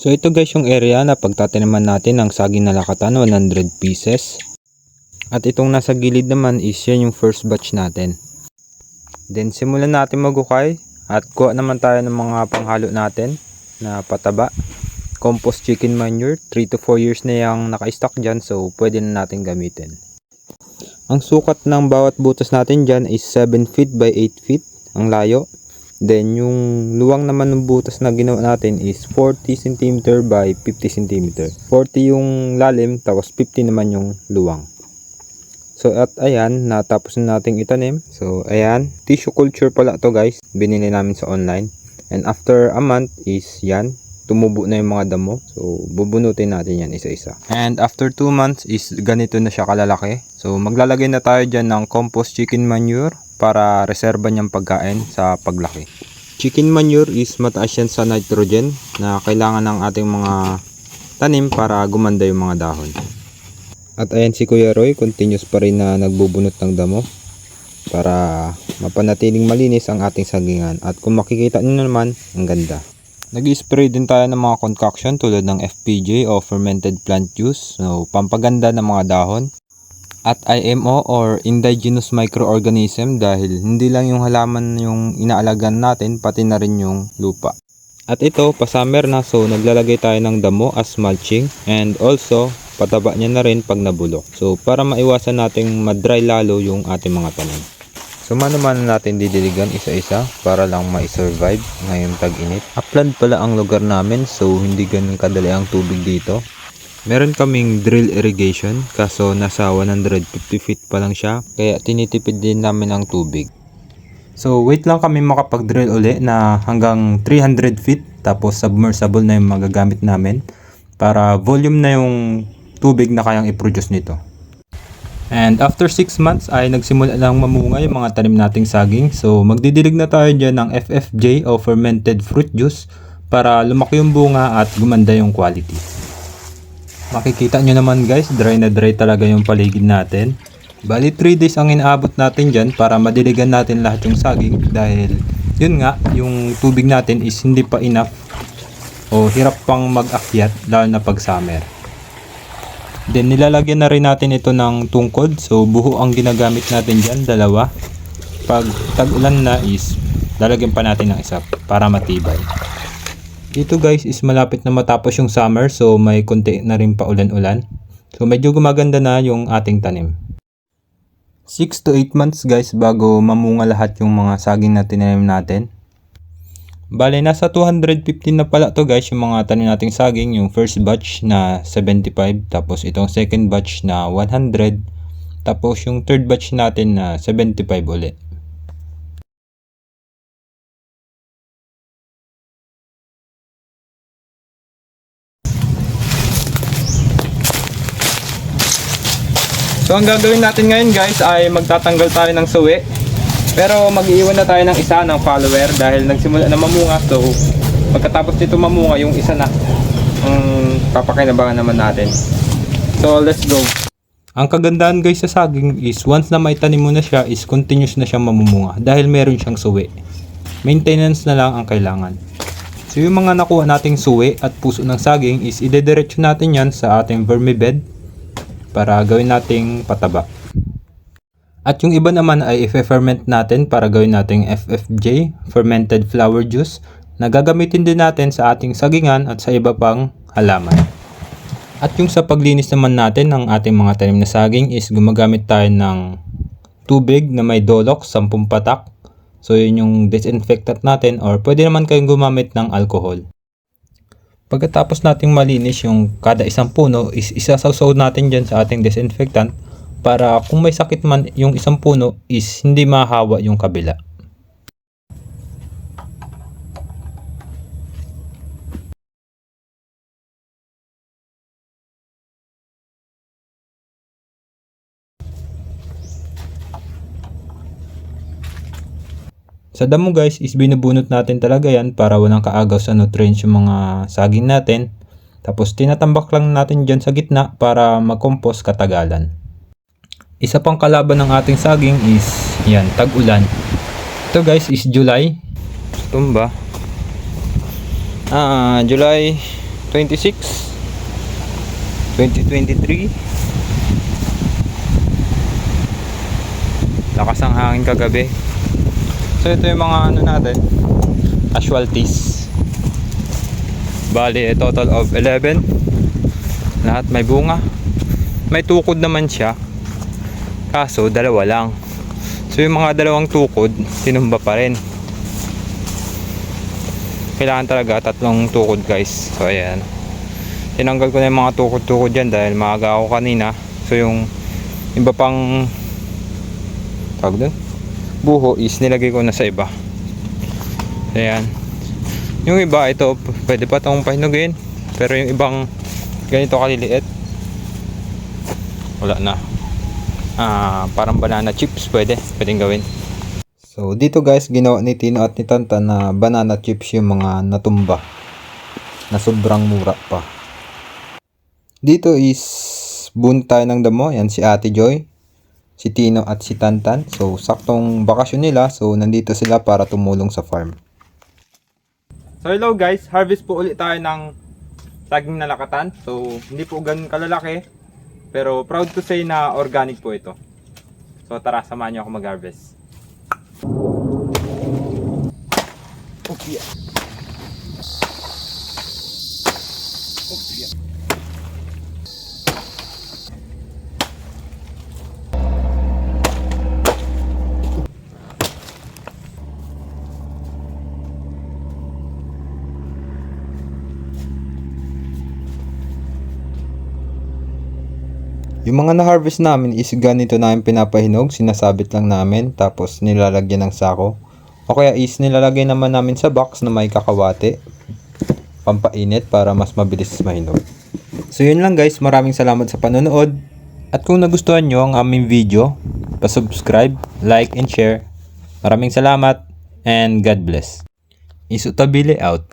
So ito guys yung area na pagtataniman natin ng saging na lakatan, 100 pieces. At itong nasa gilid naman is yan yung first batch natin. Then simulan natin magukay at kuha naman tayo ng mga panghalo natin na pataba. Compost chicken manure, 3 to 4 years na yung naka-stock dyan, so pwede na natin gamitin. Ang sukat ng bawat butas natin dyan is 7 feet by 8 feet ang layo. Then yung luwang naman ng butas na ginawa natin is 40 cm by 50 cm. 40 yung lalim, tapos 50 naman yung luwang. So at ayan, natapos na nating itanim. So ayan, tissue culture pala to guys, binili namin sa online. And after a month is yan, tumubo na yung mga damo. So bubunutin natin yan isa-isa. And after 2 months is ganito na siya kalalaki. So maglalagay na tayo dyan ng compost chicken manure para reserba niyang pagkain sa paglaki. Chicken manure is mataas yan sa nitrogen na kailangan ng ating mga tanim para gumanda yung mga dahon. At ayan si Kuya Roy, continuous pa rin na nagbubunot ng damo para mapanatiling malinis ang ating sagingan. At kung makikita niyo naman, ang ganda. Nag-spray din tayo ng mga concoction tulad ng FPJ o fermented plant juice, so pampaganda ng mga dahon. At IMO or indigenous microorganism dahil hindi lang yung halaman yung inaalagaan natin, pati na rin yung lupa. At ito, pa-summer na, so naglalagay tayo ng damo as mulching and also pataba niya na rin pag nabulok. So para maiwasan nating madry lalo yung ating mga tanim. So mano-mano natin didiligan isa-isa para lang ma-survive ngayong tag-init. Upland pala ang lugar namin, so hindi ganun kadali ang tubig dito. Meron kaming drill irrigation kaso nasa 150 feet pa lang siya, kaya tinitipid din namin ang tubig. So wait lang kami makapag-drill uli na hanggang 300 feet tapos submersible na yung magagamit namin para volume na yung tubig na kayang i-produce nito. And after 6 months ay nagsimula lang mamunga yung mga tanim nating saging. So magdidilig na tayo dyan ng FFJ o fermented fruit juice para lumaki yung bunga at gumanda yung quality. Makikita nyo naman guys, dry na dry talaga yung paligid natin. Bali 3 days ang inaabot natin dyan para madiligan natin lahat yung saging dahil yun nga, yung tubig natin is hindi pa enough o hirap pang mag-akyat lalo na pag summer. Then nilalagyan na rin natin ito ng tungkod, so buho ang ginagamit natin dyan, dalawa. Pag tag-ulan na is lalagyan pa natin ng isa para matibay. Dito guys is malapit na matapos yung summer, so may konti na rin pa ulan-ulan. So medyo gumaganda na yung ating tanim. 6 to 8 months guys bago mamunga lahat yung mga saging na tinanim natin. Bale, nasa 215 na pala to guys yung mga tanim nating saging. Yung first batch na 75, tapos itong second batch na 100, tapos yung third batch natin na 75 ulit. So ang gagawin natin ngayon guys ay magtatanggal tayo ng suwi. Pero mag-iwan na tayo ng isa ng follower dahil nagsimula na mamunga. So pagkatapos nito mamunga yung isa na papakinabangan naman natin. So let's go. Ang kagandahan guys sa saging is once na may tanim mo na siya is continuous na siyang mamumunga dahil meron siyang suwi. Maintenance na lang ang kailangan. So yung mga nakuha nating suwi at puso ng saging is idediretso natin yan sa ating vermibed para gawin nating pataba. At yung iba naman ay i-ferment natin para gawin nating FFJ, fermented flower juice, na gagamitin din natin sa ating sagingan at sa iba pang halaman. At yung sa paglinis naman natin ng ating mga tanim na saging is gumagamit tayo ng tubig na may Dolox 10 patak. So yun yung disinfectant natin, or pwede naman kayong gumamit ng alcohol. Pagkatapos nating malinis yung kada isang puno is isasawsaw natin dyan sa ating disinfectant para kung may sakit man yung isang puno is hindi mahawa yung kabila. Sa damo guys is binubunot natin talaga yan para walang kaagaw sa nutrients yung mga saging natin. Tapos tinatambak lang natin dyan sa gitna para mag-compost katagalan. Isa pang kalaban ng ating saging is yan, tag-ulan. Ito guys is July. Tumba. July 26, 2023. Lakas ang hangin kagabi. So ito yung mga ano natin, casualties. Bali total of 11. Lahat may bunga. May tukod naman siya, kaso dalawa lang. So yung mga dalawang tukod tinumba pa rin. Kailangan talaga tatlong tukod guys. So ayan, tinanggal ko na yung mga tukod-tukod dyan dahil maaga ako kanina. So yung iba pang tawag doon, buho is nilagay ko na sa iba. Ayan, yung iba ito pwede pa itong pahinugin, pero yung ibang ganito kaliliit wala na. Parang banana chips pwedeng gawin. So dito guys, ginawa ni Tino at ni Tantan na banana chips yung mga natumba na sobrang mura pa. Dito is buon tayo ng damo. Yan si Ate Joy, si Tino at si Tantan. So saktong bakasyon nila, so nandito sila para tumulong sa farm. So hello guys, harvest po ulit tayo ng saging na lakatan. So hindi po ganun kalalaki, pero proud to say na organic po ito. So tara, samahan niyo ako mag-harvest. Okay. Okay. Yung mga na-harvest namin is ganito namin pinapahinog, sinasabit lang namin tapos nilalagyan ng sako. O kaya is nilalagay naman namin sa box na may kakawate, pampainit para mas mabilis mahinog. So yun lang guys, maraming salamat sa panonood. At kung nagustuhan nyo ang aming video, pa-subscribe, like, and share. Maraming salamat and God bless. Isutabile out.